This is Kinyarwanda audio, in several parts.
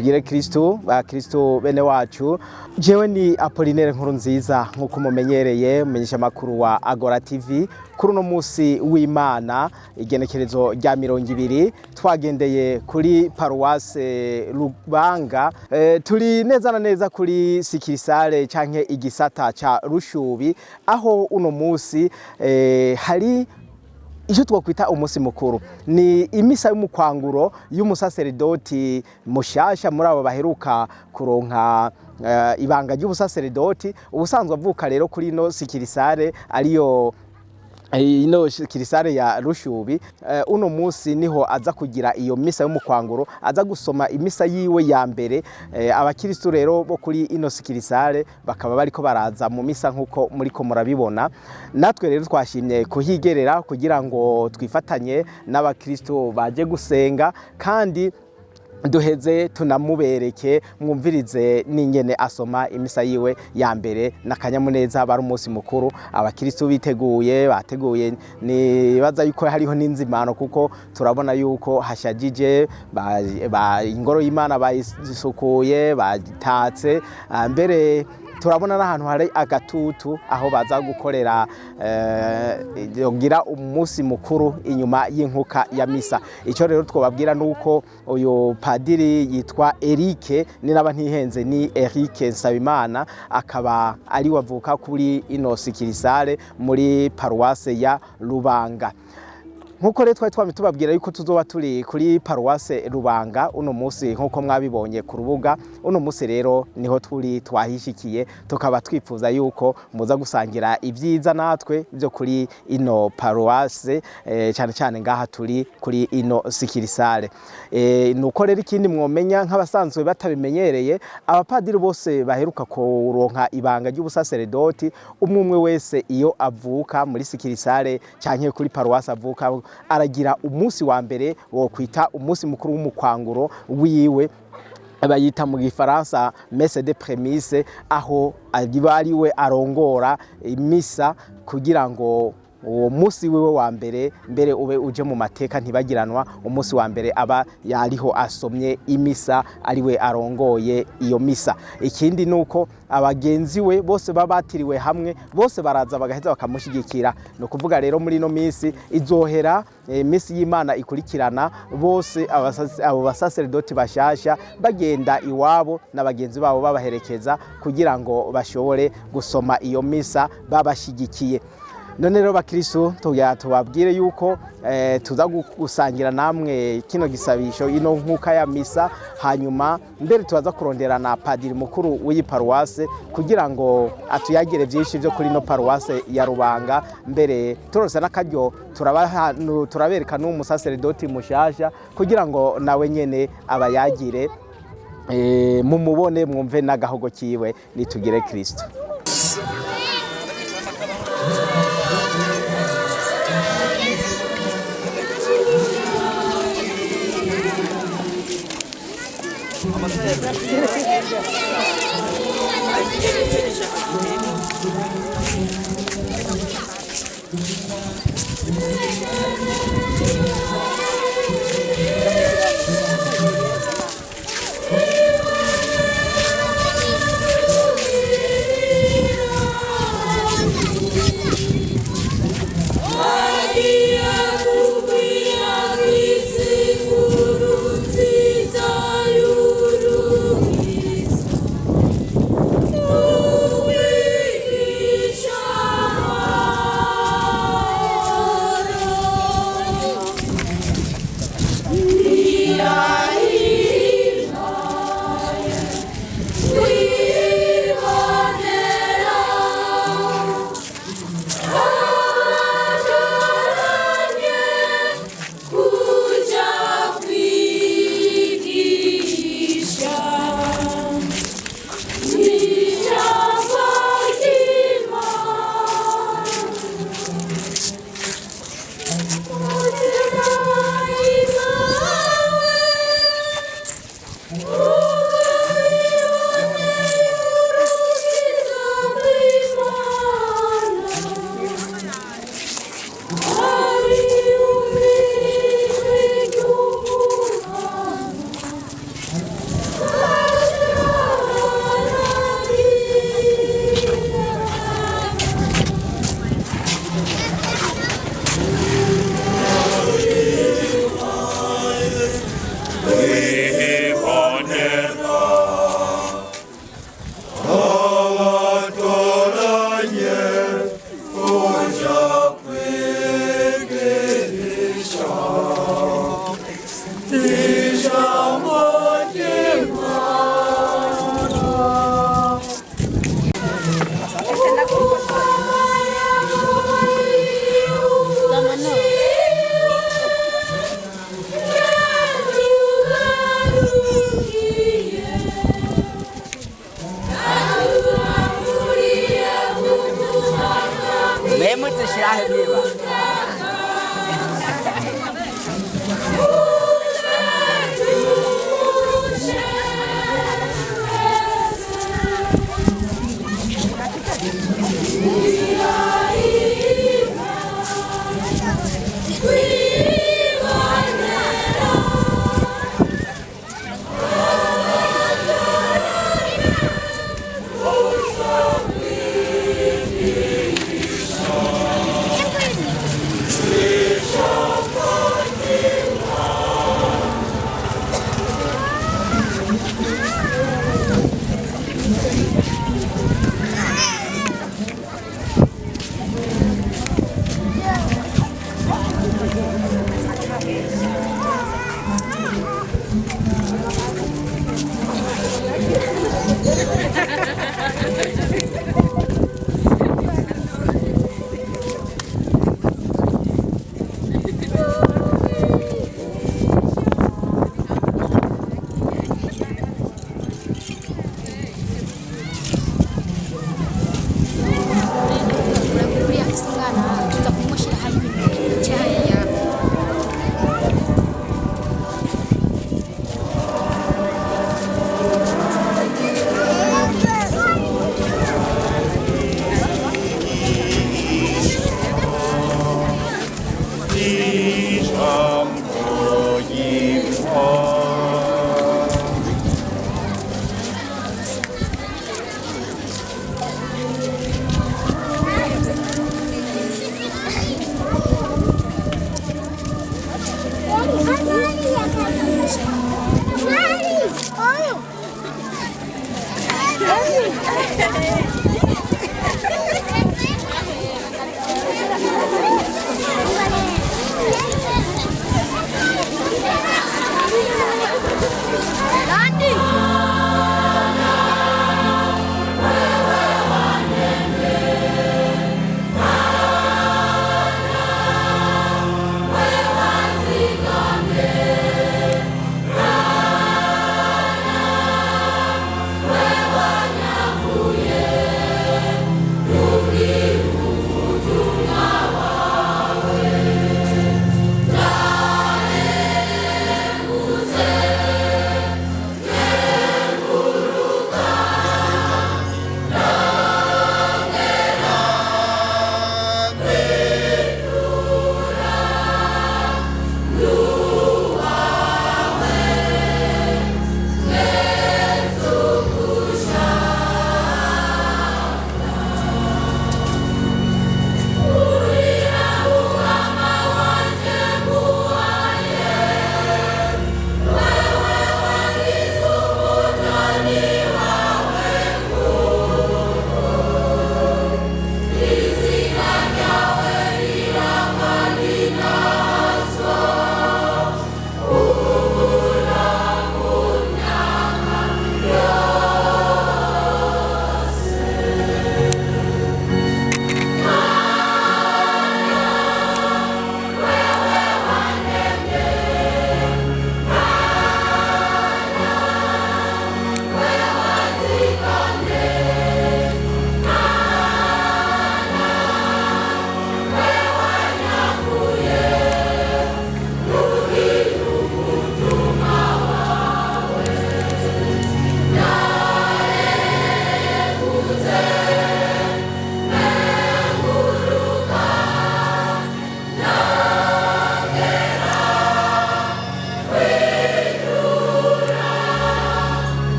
tugire Kristo ba Kristo bene wacu. Jewe ni Apollinaire Nkurunziza nkuko mumenyereye menyesha makuru wa Agora TV kuri no musi w'Imana igenekerezo rya 20 twagendeye kuri Paroisse Rubanga turi neza na neza kuri Sikirisare canke igisata ca Rushubi aho uno musi hari icyo twakwita umunsi mukuru ni imisa y'umukwanguro y'umusaseredoti mushasha muri abo baheruka kuronka ibanga ry'ubusaseredoti ubusanzwe avuka rero kuri no Sikirisare ariyo ino Sikirisare ya Rushubi uno musi niho aza kugira iyo misa y'umukwanguro aza gusoma imisa yiwe ya mbere abakristo rero bo kuri ino Sikirisare bakaba bariko baraza mu misa nkuko muriko murabibona natwe rero twashimye kuhigerera kugira ngo twifatanye n'abakristo baje gusenga kandi duheze tunamubereke mwumvirize n'ingene asoma imisa yiwe ya mbere n'akanyamuneza bari umunsi mukuru abakristo biteguye bateguye nibaza yuko hariho n'inzimano kuko turabona yuko hashajije ingoro y'Imana bayisukuye bagitatse mbere turabona n'ahantu hari agatutu aho baza gukorera yogira umunsi mukuru inyuma y'inkuka ya misa. Ico rero twobabwira nuko uyu padiri yitwa Eric ni naba ntihenze ni Eric Nsabimana akaba ari wavuka kuri ino Sikirisare muri Paroisse ya Rubanga. Nkuko rero twari tubabwira yuko tuzoba turi kuri Paroisse Rubanga uno musi nkuko mwabibonye ku rubuga uno musi rero niho turi twahishikiye tukaba twifuza yuko muza gusangira ibyiza natwe byo kuri ino Paroisse cyane cyane ngaha turi kuri ino Sikirisare nuko rero ikindi mwomenya nk'abasanzwe batabimenyereye abapadiri bose baheruka kuronka ibanga ry'ubusaseredoti umwe wese iyo avuka muri Sikirisare cyane kuri Paroisse avuka aragira umunsi wa mbere wo kwita umunsi mukuru w'umukwanguro wiwe bayita mu gifaransa messe de prémisse aho ariwe arongora imisa kugira ngo uwo musi wiwe wa mbere ube uje mu mateka ntibagiranwa umunsi wa mbere aba yariho asomye imisa ariwe arongoye iyo misa. Ikindi nuko abagenzi we bose babatiriwe hamwe bose baraza bagaheza bakamushigikira no kuvuga rero muri no misi izohera misi y'Imana ikurikirana bose abo basaseredoti bashasha bagenda iwabo n'abagenzi babo babaherekeza kugira ngo bashobore gusoma iyo misa babashigikiye. None rero bakristo tubabwire yuko tuza gusangira namwe kino gisabisho ino nkuka ya misa hanyuma mbere tubaza kurondera na padiri mukuru w'iyi Paroisse kugira ngo atuyagire byinshi byo kuri no Paroisse ya Rubanga mbere turose n'akaryo turabereka n'umusaseredoti mushasha kugira ngo nawe nyene abayagire mumubone mwumve n'agahogo kiwe nitugire Kristo.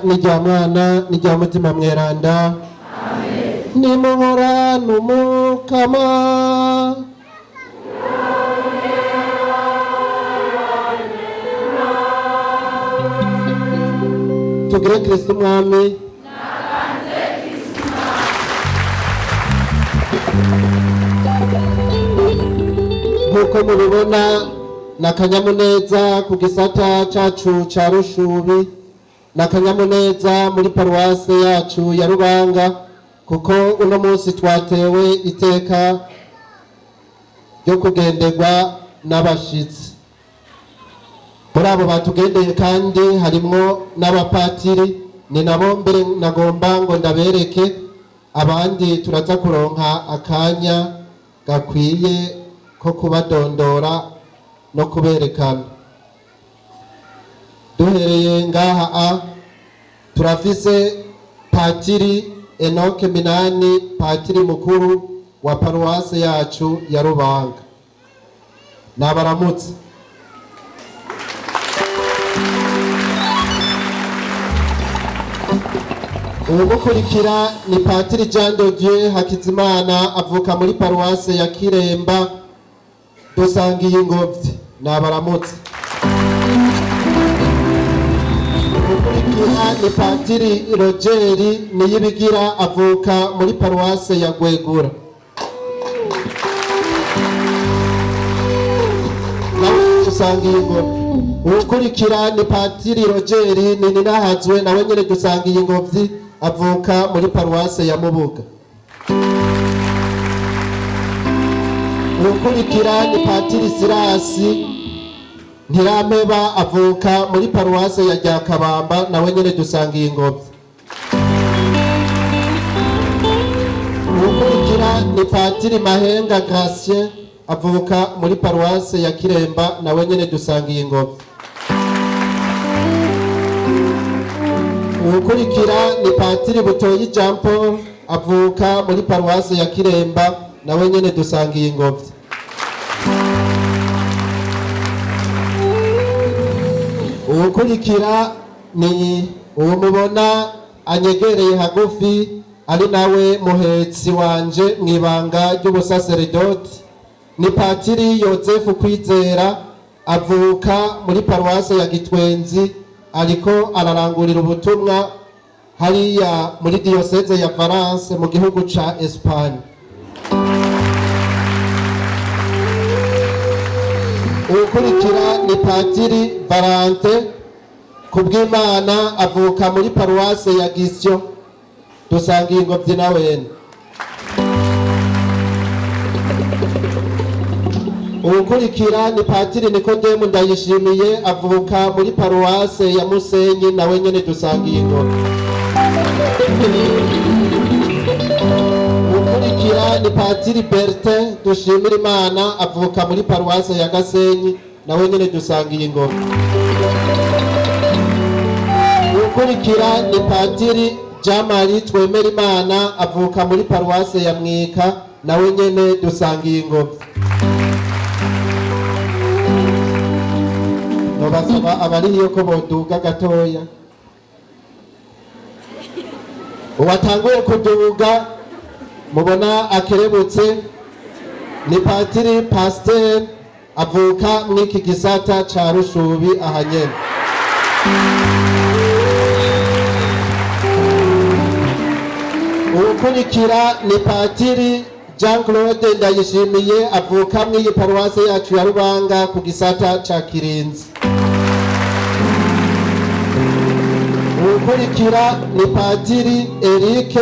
n'irya Mwana n'irya Mutima Mweranda. Nimuhorane Umukama. Tugire Kristo Umwami. Nk'uko mubibona n'akanyamuneza ku gisata cacu ca Rushubi, n'akanyamuneza muri paruwase yacu ya Rubanga, kuko uno munsi twatewe iteka ryo kugenderwa n'abashitsi. Muri abo batugendeye kandi harimwo n'abapatiri, ni nabo mbere nagomba ngo ndabereke, abandi turaza kuronka akanya gakwiye ko kubadondora no kuberekana. Duhereye ngaha turafise Patiri Enoke Minani, patiri mukuru wa paruwase yacu ya Rubanga. Nabaramutse. Umukurikira ni Patiri Jean de Dieu Hakizimana, avuka muri paruwase ya Kiremba dusangiye Ingobyi. Nabaramutse. Umukurikira ni Patiri Rogeri Niyibigira, avuka muri paruwase ya Gwegura. Nawe dusangiye Ingobyi. Umukurikira ni Patiri Rogeri Ninahazwe, nawe nyene dusangiye Ingobyi, avuka muri paruwase ya Mubuga. Umukurikira ni Patiri Sirasi Ntirampeba, avuka muri paruwase ya Ryakabamba, nawe nyene dusangiye Ingobyi. Umukurikira ni Patiri Mahenga Gratien, avuka muri paruwase ya Kiremba, nawe nyene dusangiye Ingobyi. Umukurikira ni Patiri Butoyi Jean Paul, avuka muri paruwase ya Kiremba, nawe nyene dusangiye Ingobyi. Umukurikira ni uwo mubona anyegereye hagufi, ari nawe muhetsi wanje mwibanga ry'ubusaseredoti, ni Patiri Yozefu Kwizera, avuka muri paruwase ya Gitwenzi, ariko ararangurira ubutumwa hariya muri diyoseze ya Valence mu gihugu ca Espagne. Ukurikira ni Patiri Valente Kubwimana, avuka muri paruwase ya Gisyo, dusangiye Ingobyi nawene. Ukurikira ni Patiri Nikodemu Ndayishimiye, avuka muri paruwase ya Musenyi, nawe nyene dusangiye Ingobyi. Ukurikira ni Patiri Bertin Dushimirimana, avuka muri paruwase ya Gasenyi, nawe nyene dusangiye Ingobyi. Ukurikira ni Patiri Jean-Marie Twemerimana, avuka muri paruwase ya Mwika, nawe nyene dusangiye Ingobyi. Nobasaba abariyo ko boduga gatoya. Uwatanguye kuduga mubona akerebutse ni Patiri Pasteur, avuka mw'iki gisata ca Rushubi ahanyene. Ukurikira ni Patiri Jean Claude Ndayishimiye, avuka mw'iyi paruwase yacu ya Rubanga ku gisata ca Kirinzi. Ukurikira ni Patiri Eric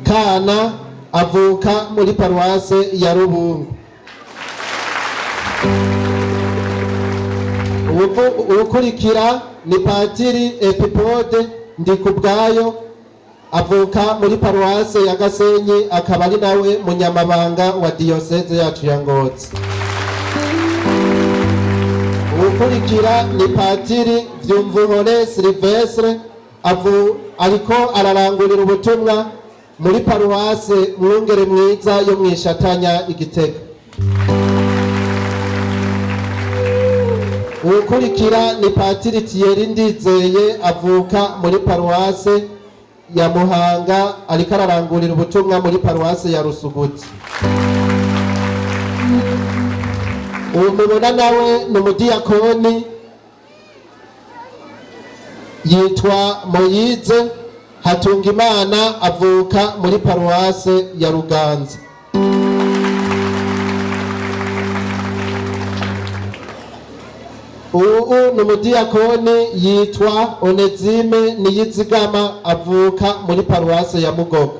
Kana, avuka muri paruwase ya Rubungu. Ukurikira ni Patiri Epipode Ndikubwayo, avuka muri paruwase ya Gasenyi, akaba ari nawe munyamabanga wa diyoseze yacu ya Ngozi. Ukurikira ni Patiri Vyumvuhore Silvestre, ariko ararangurira ubutumwa muri paruwase Mwungere Mwiza yo mw'Ishatanya i Gitega. uwukurikira ni Patiri Thierry Ndizeye avuka muri paruwase ya Muhanga ariko ararangurira ubutumwa muri paruwase ya Rusuguti. uwo mubona nawe ni umudiyakoni yitwa Moyize Hatungimana avuka muri paruwase ya Ruganza. ubu ni umudiyakoni yitwa Onezime Niyizigama avuka muri paruwase ya Mugogo.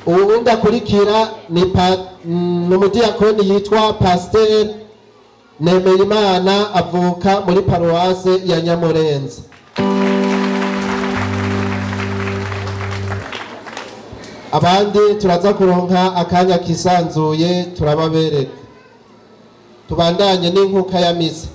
uwundi akurikira ni umudiyakoni yitwa Pasteur Nemeyimana avuka muri paruwase ya Nyamurenza. abandi turaza kuronka akanya kisanzuye turababereka. Tubandanye n'inkuka ya misa.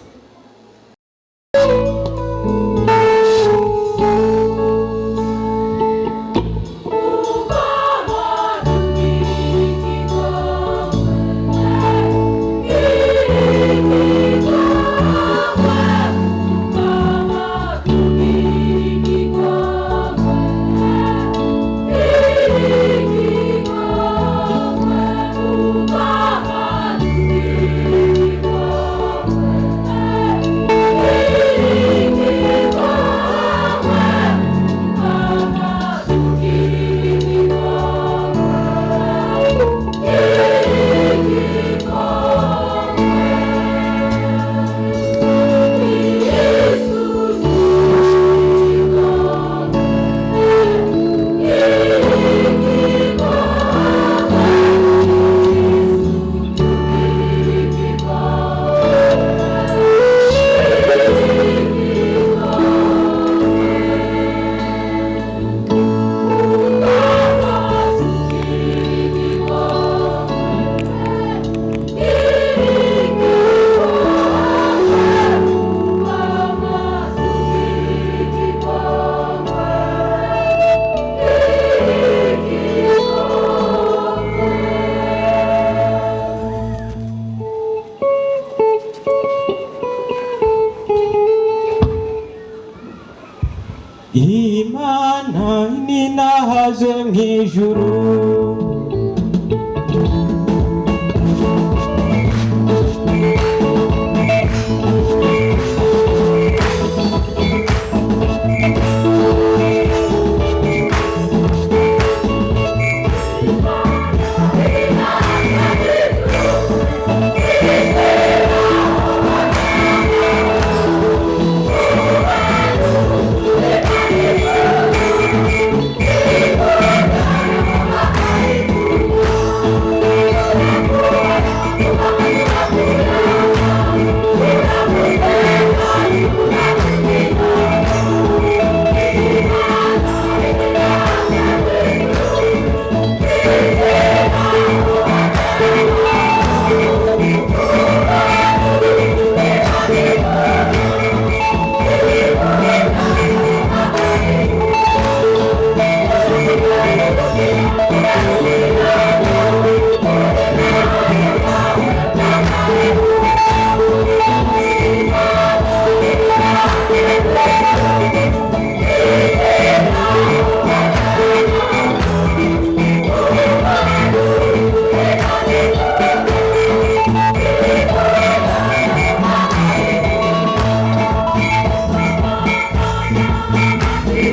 Imana ninahaze mw'ijuru.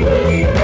We